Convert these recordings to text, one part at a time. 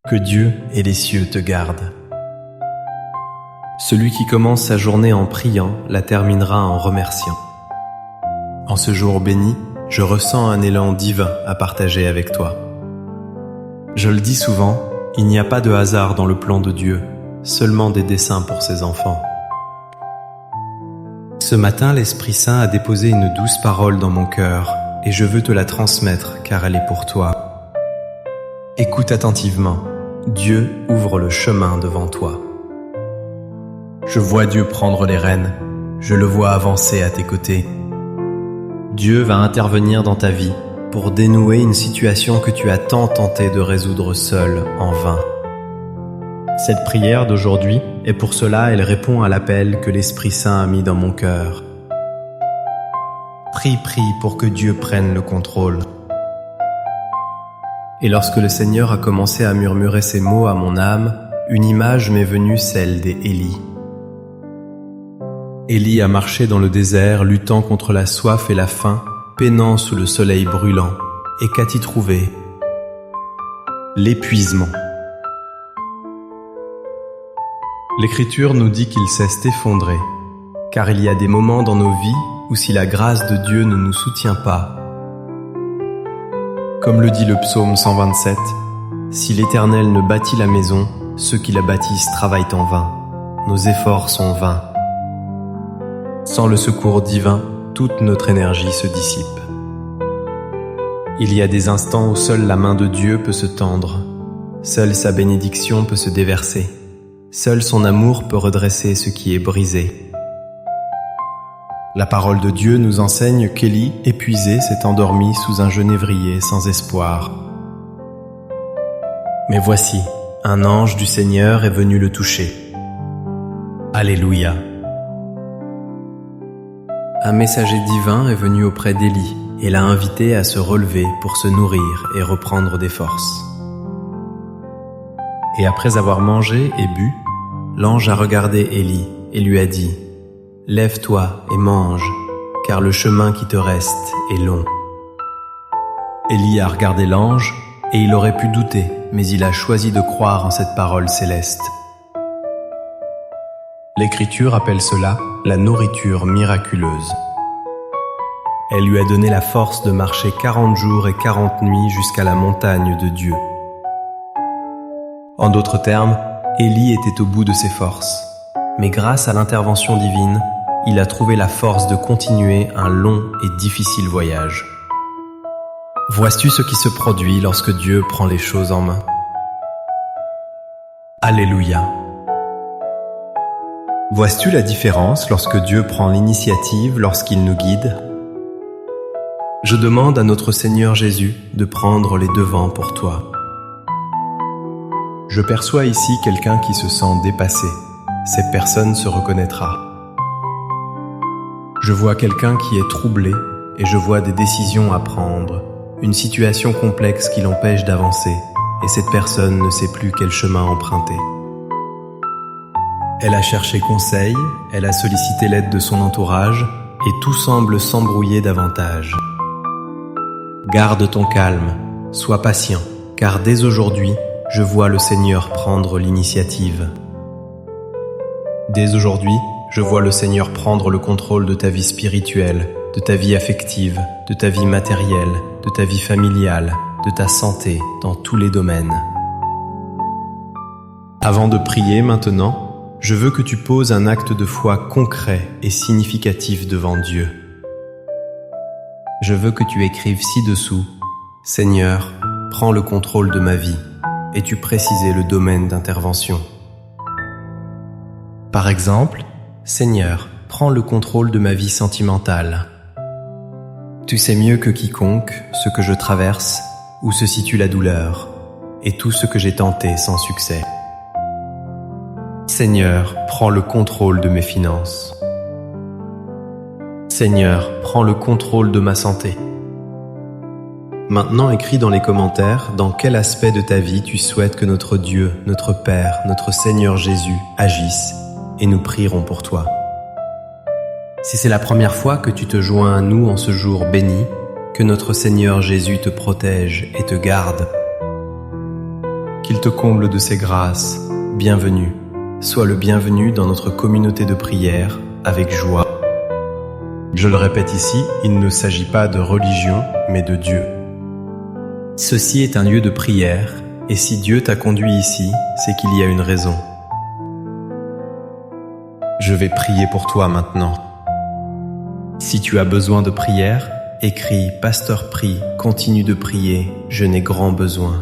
Que Dieu et les cieux te gardent. Celui qui commence sa journée en priant la terminera en remerciant. En ce jour béni, je ressens un élan divin à partager avec toi. Je le dis souvent, il n'y a pas de hasard dans le plan de Dieu, seulement des desseins pour ses enfants. Ce matin, l'Esprit Saint a déposé une douce parole dans mon cœur et je veux te la transmettre car elle est pour toi. Écoute attentivement. Dieu ouvre le chemin devant toi. Je vois Dieu prendre les rênes, je le vois avancer à tes côtés. Dieu va intervenir dans ta vie pour dénouer une situation que tu as tant tenté de résoudre seul en vain. Cette prière d'aujourd'hui, et pour cela elle répond à l'appel que l'Esprit Saint a mis dans mon cœur. Prie pour que Dieu prenne le contrôle. Et lorsque le Seigneur a commencé à murmurer ces mots à mon âme, une image m'est venue, celle des Élie. Élie a marché dans le désert, luttant contre la soif et la faim, peinant sous le soleil brûlant. Et qu'a-t-il trouvé? L'épuisement. L'Écriture nous dit qu'il sait s'effondrer, car il y a des moments dans nos vies où si la grâce de Dieu ne nous soutient pas, comme le dit le psaume 127, « Si l'Éternel ne bâtit la maison, ceux qui la bâtissent travaillent en vain. Nos efforts sont vains. » Sans le secours divin, toute notre énergie se dissipe. Il y a des instants où seule la main de Dieu peut se tendre, seule sa bénédiction peut se déverser, seul son amour peut redresser ce qui est brisé. La parole de Dieu nous enseigne qu'Élie, épuisé, s'est endormi sous un genévrier sans espoir. Mais voici, un ange du Seigneur est venu le toucher. Alléluia. Un messager divin est venu auprès d'Élie et l'a invité à se relever pour se nourrir et reprendre des forces. Et après avoir mangé et bu, l'ange a regardé Élie et lui a dit: « Lève-toi et mange, car le chemin qui te reste est long. » Élie a regardé l'ange, et il aurait pu douter, mais il a choisi de croire en cette parole céleste. L'Écriture appelle cela la nourriture miraculeuse. Elle lui a donné la force de marcher 40 jours et 40 nuits jusqu'à la montagne de Dieu. En d'autres termes, Élie était au bout de ses forces, mais grâce à l'intervention divine, il a trouvé la force de continuer un long et difficile voyage. Vois-tu ce qui se produit lorsque Dieu prend les choses en main? Alléluia. Vois-tu la différence lorsque Dieu prend l'initiative, lorsqu'il nous guide? Je demande à notre Seigneur Jésus de prendre les devants pour toi. Je perçois ici quelqu'un qui se sent dépassé. Cette personne se reconnaîtra. Je vois quelqu'un qui est troublé et je vois des décisions à prendre, une situation complexe qui l'empêche d'avancer et cette personne ne sait plus quel chemin emprunter. Elle a cherché conseil, elle a sollicité l'aide de son entourage et tout semble s'embrouiller davantage. Garde ton calme, sois patient, car dès aujourd'hui, je vois le Seigneur prendre l'initiative. Dès aujourd'hui, je vois le Seigneur prendre le contrôle de ta vie spirituelle, de ta vie affective, de ta vie matérielle, de ta vie familiale, de ta santé, dans tous les domaines. Avant de prier maintenant, je veux que tu poses un acte de foi concret et significatif devant Dieu. Je veux que tu écrives ci-dessous: « Seigneur, prends le contrôle de ma vie » et tu précises le domaine d'intervention. Par exemple, Seigneur, prends le contrôle de ma vie sentimentale. Tu sais mieux que quiconque ce que je traverse, où se situe la douleur, et tout ce que j'ai tenté sans succès. Seigneur, prends le contrôle de mes finances. Seigneur, prends le contrôle de ma santé. Maintenant, écris dans les commentaires dans quel aspect de ta vie tu souhaites que notre Dieu, notre Père, notre Seigneur Jésus agisse, et nous prierons pour toi. Si c'est la première fois que tu te joins à nous en ce jour béni, que notre Seigneur Jésus te protège et te garde. qu'il te comble de ses grâces. Bienvenue. Sois le bienvenu dans notre communauté de prière avec joie. Je le répète ici, il ne s'agit pas de religion, mais de Dieu. Ceci est un lieu de prière, et si Dieu t'a conduit ici, c'est qu'il y a une raison. Je vais prier pour toi maintenant. Si tu as besoin de prière, écris « Pasteur prie, continue de prier, je n'ai grand besoin ».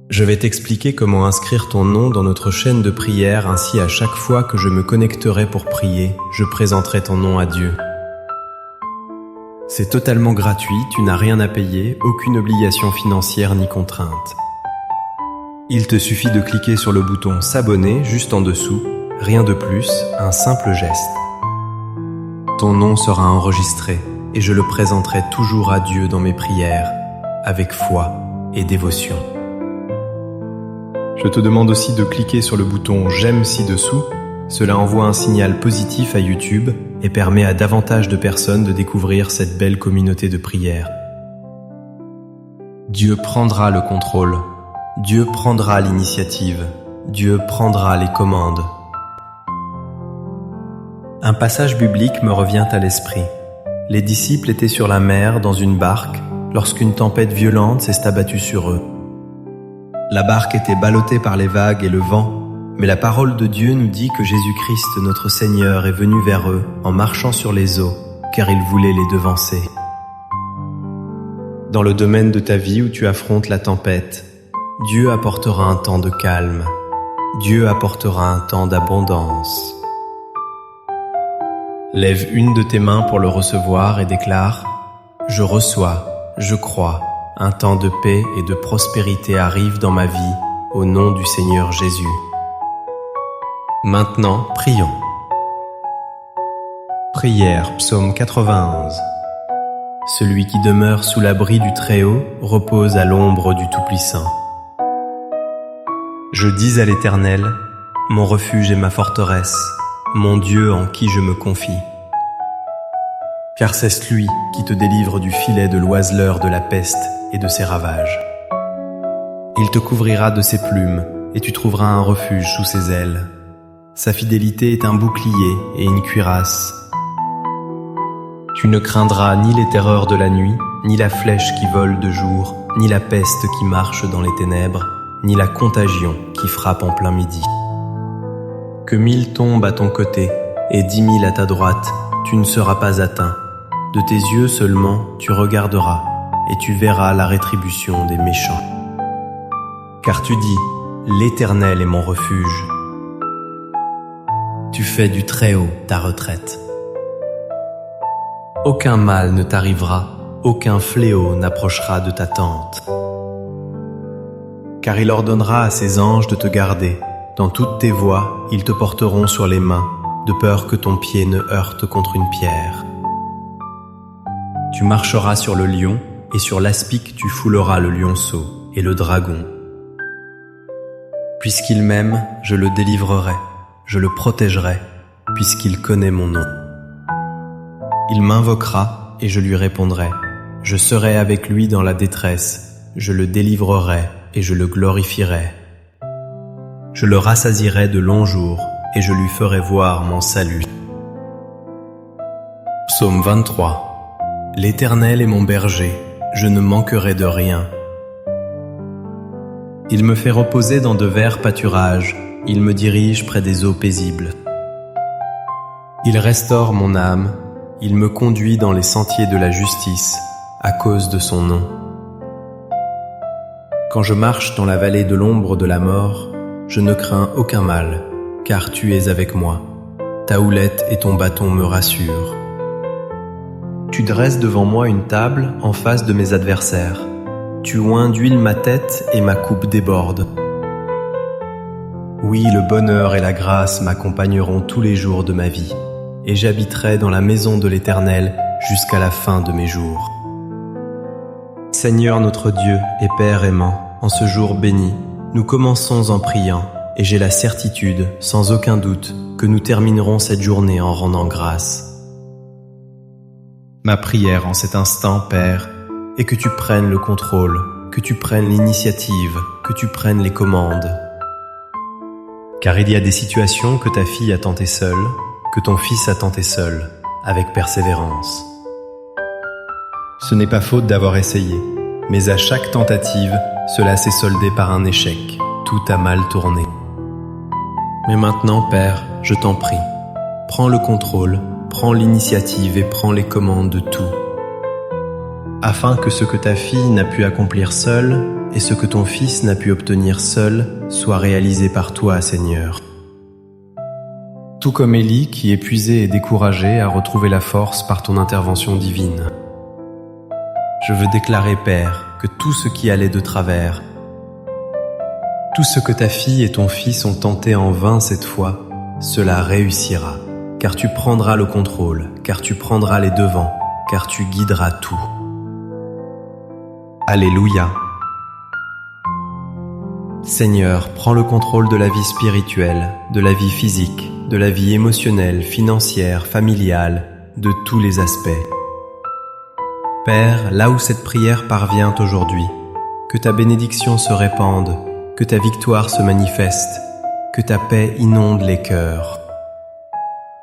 Je vais t'expliquer comment inscrire ton nom dans notre chaîne de prière, ainsi à chaque fois que je me connecterai pour prier, je présenterai ton nom à Dieu. C'est totalement gratuit, tu n'as rien à payer, aucune obligation financière ni contrainte. Il te suffit de cliquer sur le bouton « S'abonner » juste en dessous, rien de plus, un simple geste. Ton nom sera enregistré et je le présenterai toujours à Dieu dans mes prières, avec foi et dévotion. Je te demande aussi de cliquer sur le bouton « J'aime » ci-dessous. Cela envoie un signal positif à YouTube et permet à davantage de personnes de découvrir cette belle communauté de prière. Dieu prendra le contrôle. Dieu prendra l'initiative. Dieu prendra les commandes. Un passage biblique me revient à l'esprit. Les disciples étaient sur la mer dans une barque lorsqu'une tempête violente s'est abattue sur eux. La barque était ballottée par les vagues et le vent, mais la parole de Dieu nous dit que Jésus-Christ, notre Seigneur, est venu vers eux en marchant sur les eaux, car il voulait les devancer. Dans le domaine de ta vie où tu affrontes la tempête, Dieu apportera un temps de calme. Dieu apportera un temps d'abondance. Lève une de tes mains pour le recevoir et déclare « Je reçois, je crois, un temps de paix et de prospérité arrive dans ma vie, au nom du Seigneur Jésus. » Maintenant, prions. Prière, psaume 91. Celui qui demeure sous l'abri du Très-Haut repose à l'ombre du Tout-Puissant. Je dis à l'Éternel, mon refuge et ma forteresse, mon Dieu en qui je me confie. Car c'est lui qui te délivre du filet de l'oiseleur de la peste et de ses ravages. Il te couvrira de ses plumes et tu trouveras un refuge sous ses ailes. Sa fidélité est un bouclier et une cuirasse. Tu ne craindras ni les terreurs de la nuit, ni la flèche qui vole de jour, ni la peste qui marche dans les ténèbres, ni la contagion qui frappe en plein midi. Que 1000 tombent à ton côté et 10 000 à ta droite, tu ne seras pas atteint. De tes yeux seulement tu regarderas et tu verras la rétribution des méchants. Car tu dis, l'Éternel est mon refuge. Tu fais du Très-Haut ta retraite. Aucun mal ne t'arrivera, aucun fléau n'approchera de ta tente. Car il ordonnera à ses anges de te garder. Dans toutes tes voies, ils te porteront sur les mains, de peur que ton pied ne heurte contre une pierre. Tu marcheras sur le lion, et sur l'aspic tu fouleras le lionceau et le dragon. Puisqu'il m'aime, je le délivrerai, je le protégerai, puisqu'il connaît mon nom. Il m'invoquera, et je lui répondrai. Je serai avec lui dans la détresse, je le délivrerai, et je le glorifierai. Je le rassasierai de longs jours, et je lui ferai voir mon salut. Psaume 23. L'Éternel est mon berger, je ne manquerai de rien. Il me fait reposer dans de verts pâturages, il me dirige près des eaux paisibles. Il restaure mon âme, il me conduit dans les sentiers de la justice, à cause de son nom. Quand je marche dans la vallée de l'ombre de la mort, je ne crains aucun mal, car tu es avec moi. Ta houlette et ton bâton me rassurent. Tu dresses devant moi une table en face de mes adversaires. Tu oins d'huile ma tête et ma coupe déborde. Oui, le bonheur et la grâce m'accompagneront tous les jours de ma vie, et j'habiterai dans la maison de l'Éternel jusqu'à la fin de mes jours. Seigneur notre Dieu et Père aimant, en ce jour béni, nous commençons en priant, et j'ai la certitude, sans aucun doute, que nous terminerons cette journée en rendant grâce. Ma prière en cet instant, Père, est que tu prennes le contrôle, que tu prennes l'initiative, que tu prennes les commandes. Car il y a des situations que ta fille a tentées seule, que ton fils a tenté seul, avec persévérance. Ce n'est pas faute d'avoir essayé, mais à chaque tentative, cela s'est soldé par un échec. Tout a mal tourné. Mais maintenant, Père, je t'en prie, prends le contrôle, prends l'initiative et prends les commandes de tout, afin que ce que ta fille n'a pu accomplir seule et ce que ton fils n'a pu obtenir seul soit réalisé par toi, Seigneur. Tout comme Élie qui, épuisé et découragé, a retrouvé la force par ton intervention divine. Je veux déclarer, Père, que tout ce qui allait de travers, tout ce que ta fille et ton fils ont tenté en vain cette fois, cela réussira, car tu prendras le contrôle, car tu prendras les devants, car tu guideras tout. Alléluia. Seigneur, prends le contrôle de la vie spirituelle, de la vie physique, de la vie émotionnelle, financière, familiale, de tous les aspects. Père, là où cette prière parvient aujourd'hui, que ta bénédiction se répande, que ta victoire se manifeste, que ta paix inonde les cœurs.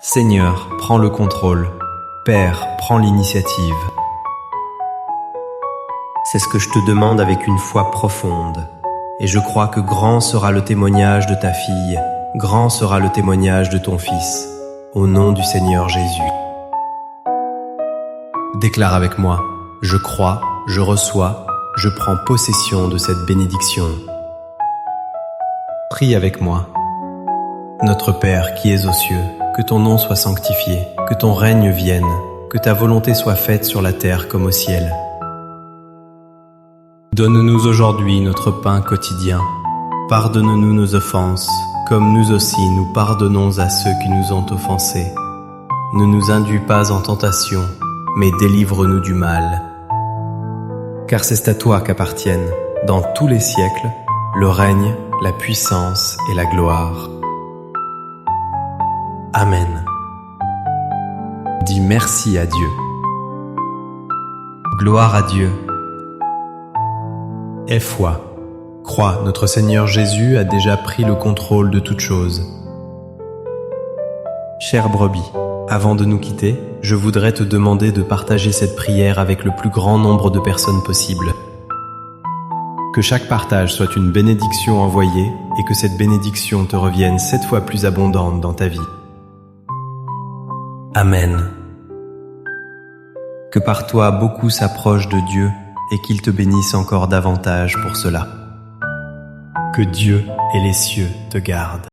Seigneur, prends le contrôle. Père, prends l'initiative. C'est ce que je te demande avec une foi profonde. Et je crois que grand sera le témoignage de ta fille, grand sera le témoignage de ton fils, au nom du Seigneur Jésus. Déclare avec moi, je crois, je reçois, je prends possession de cette bénédiction. Prie avec moi. Notre Père qui es aux cieux, que ton nom soit sanctifié, que ton règne vienne, que ta volonté soit faite sur la terre comme au ciel. Donne-nous aujourd'hui notre pain quotidien. Pardonne-nous nos offenses, comme nous aussi nous pardonnons à ceux qui nous ont offensés. Ne nous induis pas en tentation, mais délivre-nous du mal. Car c'est à toi qu'appartiennent, dans tous les siècles, le règne, la puissance et la gloire. Amen. Dis merci à Dieu. Gloire à Dieu. Aie foi. Crois, notre Seigneur Jésus a déjà pris le contrôle de toutes choses. Chère brebis, avant de nous quitter, je voudrais te demander de partager cette prière avec le plus grand nombre de personnes possible. Que chaque partage soit une bénédiction envoyée et que cette bénédiction te revienne 7 fois plus abondante dans ta vie. Amen. Que par toi beaucoup s'approchent de Dieu et qu'il te bénisse encore davantage pour cela. Que Dieu et les cieux te gardent.